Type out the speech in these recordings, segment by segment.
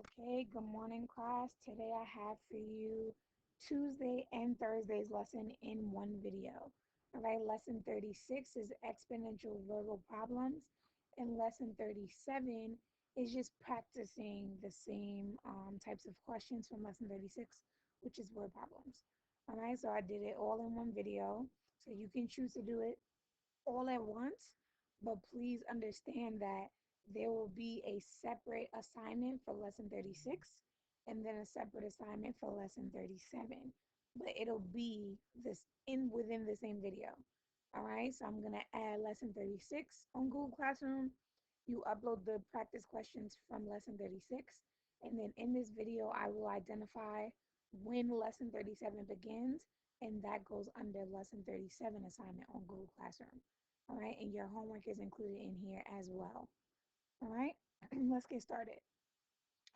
Okay, good morning, class. Today I have for you Tuesday and Thursday's lesson in one video. All right, lesson 36 is exponential verbal problems, and lesson 37 is just practicing the same types of questions from lesson 36, which is word problems. All right, so I did it all in one video, so you can choose to do it all at once, but please understand that there will be a separate assignment for lesson 36 and then a separate assignment for lesson 37, but it'll be this in within the same video. All right, so I'm going to add lesson 36 on Google Classroom. You upload the practice questions from lesson 36, and then in this video I will identify when lesson 37 begins, and that goes under lesson 37 assignment on Google Classroom. All right, and your homework is included in here as well. All right, let's get started.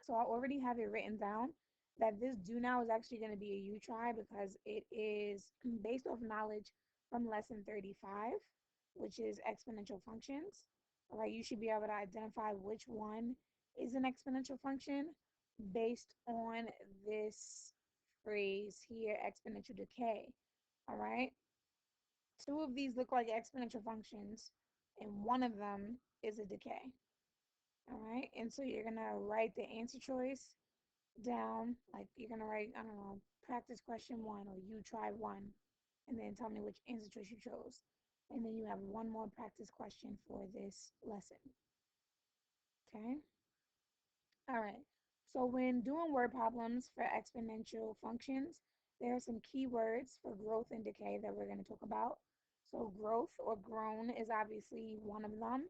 So I already have it written down that this do now is actually going to be a you try because it is based off knowledge from lesson 35, which is exponential functions. All right, you should be able to identify which one is an exponential function based on this phrase here, exponential decay. All right, two of these look like exponential functions, and one of them is a decay. All right, and so you're gonna write the answer choice down, like you're gonna write, I don't know, practice question one or you try one, and then tell me which answer choice you chose. And then you have one more practice question for this lesson. Okay, all right. So when doing word problems for exponential functions, there are some keywords for growth and decay that we're going to talk about. So growth or grown is obviously one of them.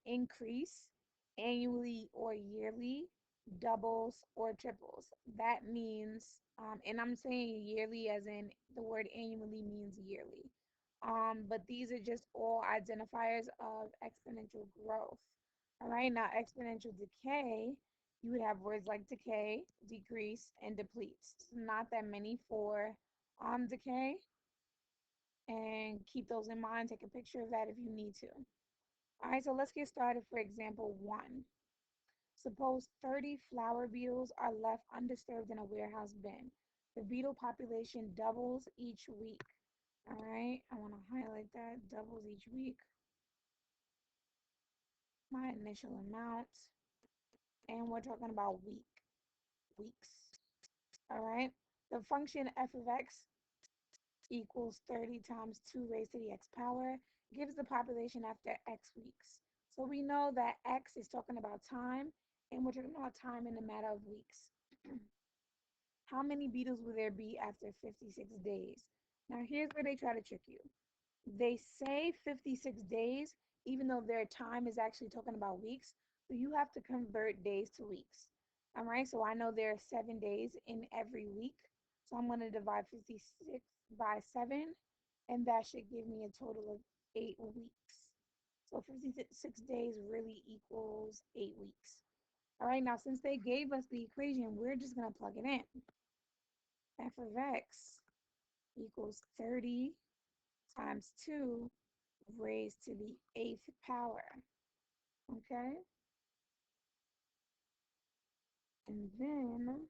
Increase, annually or yearly, doubles or triples. That means, and I'm saying yearly as in the word annually means yearly. But these are just all identifiers of exponential growth. All right, now exponential decay, you would have words like decay, decrease, and depletes. So not that many for decay, and keep those in mind. Take a picture of that if you need to. All right, so let's get started for example one. Suppose 30 flower beetles are left undisturbed in a warehouse bin. The beetle population doubles each week. All right, I want to highlight that, doubles each week. My initial amount, and we're talking about weeks. All right, the function f of x equals 30 times 2 raised to the x power gives the population after x weeks. So we know that x is talking about time, and we're talking about time in a matter of weeks. How many beetles will there be after 56 days? Now here's where they try to trick you. They say 56 days, even though their time is actually talking about weeks. So you have to convert days to weeks. All right, so I know there are 7 days in every week. So I'm going to divide 56 by 7, and that should give me a total of 8 weeks. So 56 days really equals 8 weeks. All right, now since they gave us the equation, we're just going to plug it in. F of x equals 30 times 2 raised to the 8th power. Okay? And then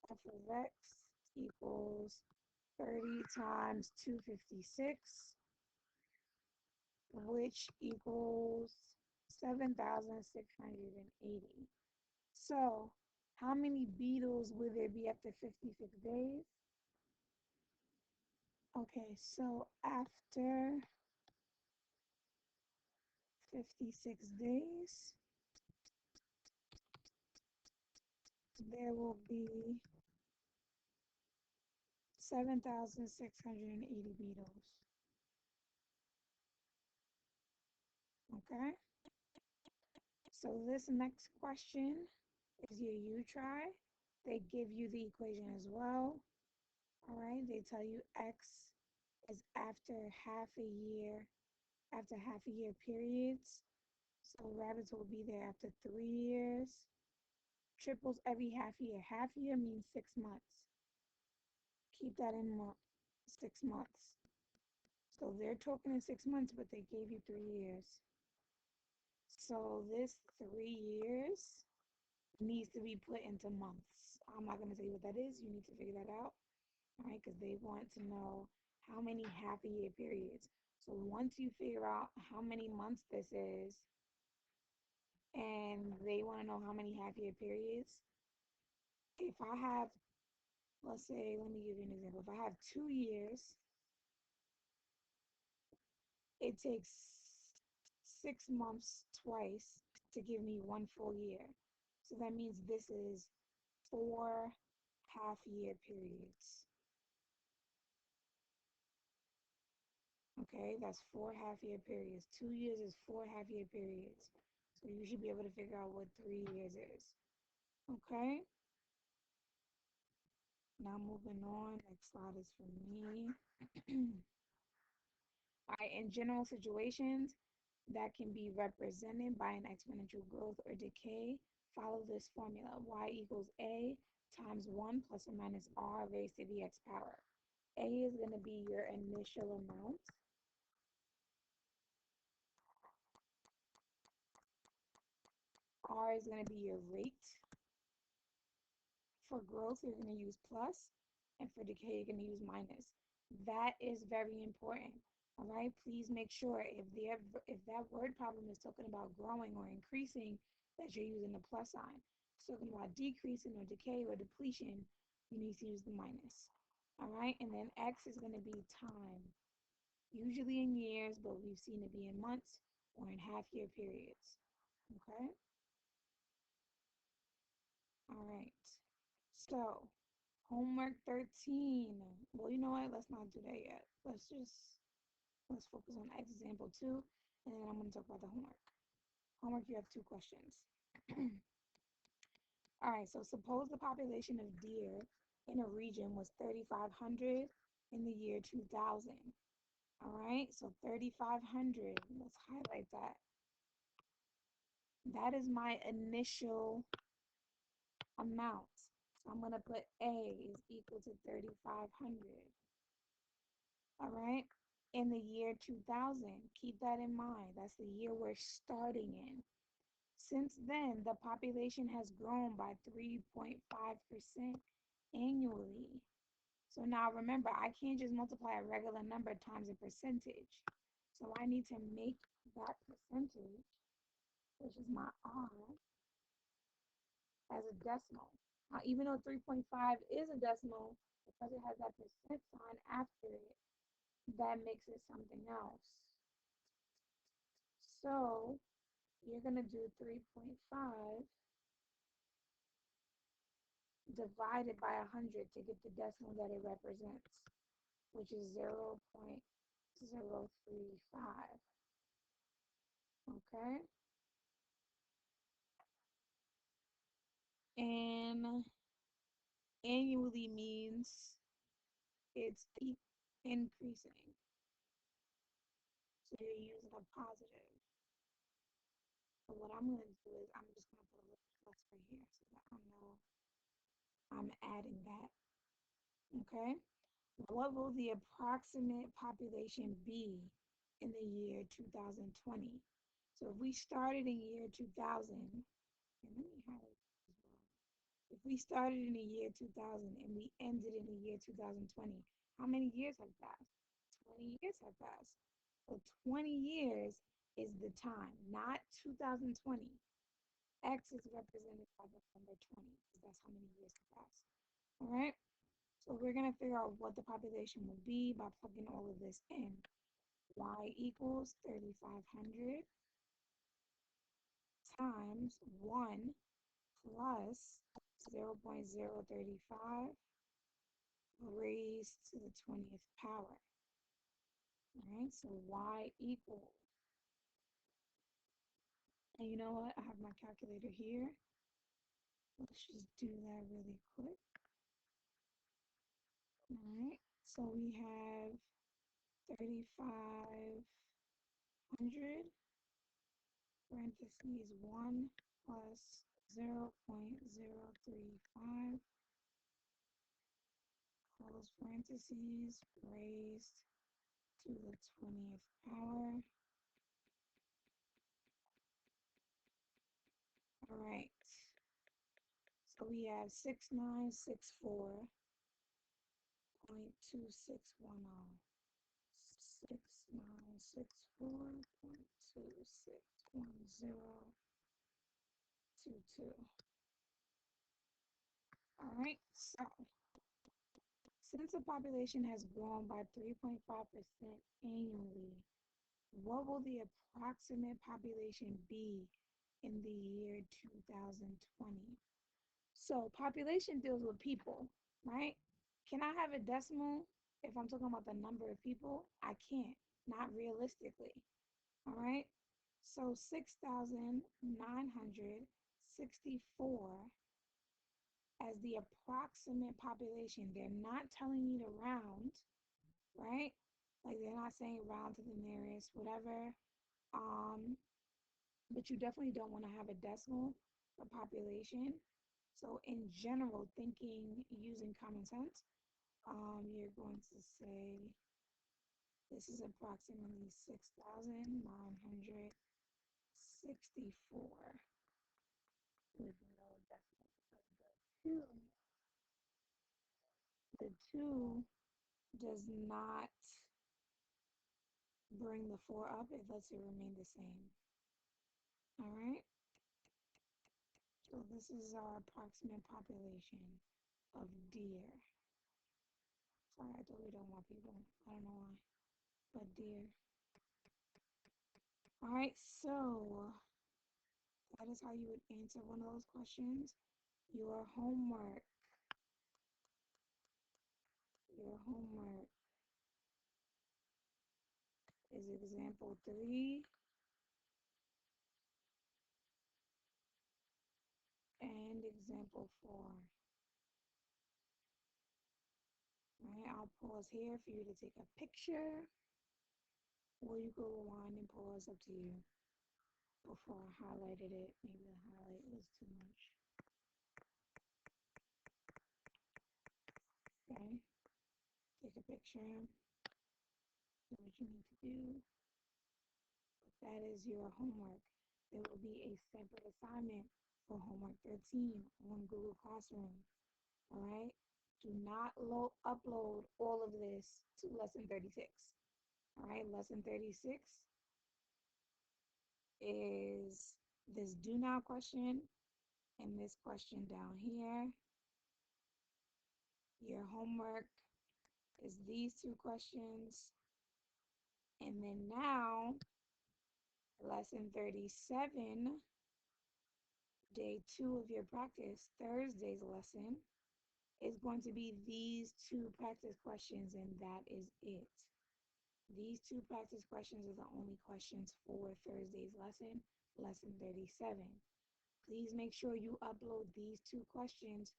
f of x equals 30 times 256, which equals 7,680. So, how many beetles will there be after 56 days? Okay, so after 56 days, there will be 7,680 beetles. Okay, so this next question is your you try. They give you the equation as well. All right, they tell you x is after half a year, after half a year periods. So rabbits will be there after 3 years. Triples every half year. Half year means 6 months. Keep that in mind. 6 months. So they're talking in 6 months, but they gave you 3 years. So this 3 years needs to be put into months. I'm not going to tell you what that is. You need to figure that out, all right? Because they want to know how many half a year periods. So once you figure out how many months this is, and they want to know how many half year periods, if I have, let's say, let me give you an example. If I have 2 years, it takes 6 months twice to give me one full year. So that means this is 4 half-year periods. Okay, that's 4 half-year periods. 2 years is 4 half-year periods. So you should be able to figure out what 3 years is. Okay, now moving on. Next slide is for me. All right, in general situations that can be represented by an exponential growth or decay, follow this formula. Y equals A times 1 plus or minus R raised to the x power. A is going to be your initial amount. R is going to be your rate. For growth, you're going to use plus, and for decay, you're going to use minus. That is very important. All right, please make sure if that word problem is talking about growing or increasing, that you're using the plus sign. If it's talking about decreasing or decay or depletion, you need to use the minus. All right, and then X is going to be time, usually in years, but we've seen it be in months or in half-year periods. Okay. All right. So homework 13. Well, you know what? Let's not do that yet. Let's focus on example 2, and then I'm going to talk about the homework. Homework, you have 2 questions. All right, so suppose the population of deer in a region was 3,500 in the year 2000. All right, so 3,500. Let's highlight that. That is my initial amount. So I'm going to put A is equal to 3,500. All right, in the year 2000. Keep that in mind. That's the year we're starting in. Since then, the population has grown by 3.5% annually. So now remember, I can't just multiply a regular number times a percentage. So I need to make that percentage, which is my R, as a decimal. Now, even though 3.5 is a decimal, because it has that percent sign after it, that makes it something else. So you're going to do 3.5 divided by 100 to get the decimal that it represents, which is 0.035. Okay? And annually means it's increasing. So you're using a positive. So what I'm going to do is I'm just going to put a little plus right here so that I know I'm adding that. Okay? What will the approximate population be in the year 2020? So if we started in year 2000, and let me highlight this as well. If we started in the year 2000 and we ended in the year 2020, how many years have passed? 20 years have passed. So 20 years is the time, not 2020. X is represented by the number 20 because that's how many years have passed. All right? So we're going to figure out what the population will be by plugging all of this in. Y equals 3,500 times 1 plus 0.035 raised to the 20th power. All right, so Y equals, and you know what? I have my calculator here. Let's just do that really quick. All right, so we have 3,500 parentheses 1 plus 0.035 close parentheses raised to the 20th power we have 6964.2610. 6964.261022. All right, so since the population has grown by 3.5% annually, what will the approximate population be in the year 2020? So population deals with people, right? Can I have a decimal if I'm talking about the number of people? I can't, not realistically. All right. So 6,964 as the approximate population. They're not telling you to round, right? Like they're not saying round to the nearest, whatever. But you definitely don't want to have a decimal for population. So in general, thinking using common sense, you're going to say this is approximately 6,964 with no decimal. The two does not bring the 4 up, it lets it remain the same. All right. So this is our approximate population of deer. Sorry, I totally don't want people. I don't know why, but deer. All right, so that is how you would answer one of those questions. Your homework. Your homework is example 3 and example 4. All right, I'll pause here for you to take a picture, or you go rewind and pause, up to you. Before I highlighted it, maybe the highlight was too much. Okay, take a picture, do what you need to do. That is your homework. There will be a separate assignment for homework 13 on Google Classroom. All right, do not upload all of this to lesson 36. All right, lesson 36 is this do now question and this question down here. Your homework is these two questions. And then now, lesson 37, day 2 of your practice, Thursday's lesson, is going to be these two practice questions, and that is it. These two practice questions are the only questions for Thursday's lesson, lesson 37. Please make sure you upload these two questions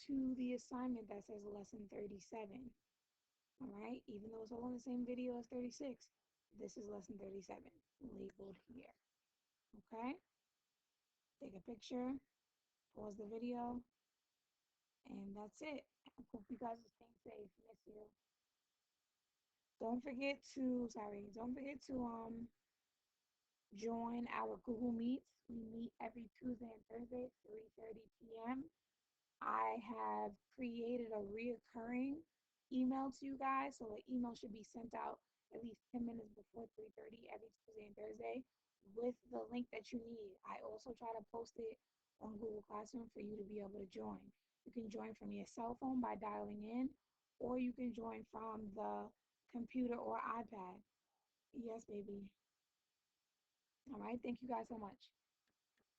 to the assignment that says lesson 37. All right, even though it's all in the same video as 36, this is lesson 37 labeled here. Okay, take a picture, pause the video, and that's it. I hope you guys are staying safe. Miss you. Don't forget to join our Google Meets. We meet every Tuesday and Thursday, 3:30 p.m. I have created a reoccurring email to you guys, so the email should be sent out at least 10 minutes before 3:30 every Tuesday and Thursday with the link that you need. I also try to post it on Google Classroom for you to be able to join. You can join from your cell phone by dialing in, or you can join from the computer or iPad. Yes, baby. All right. Thank you guys so much.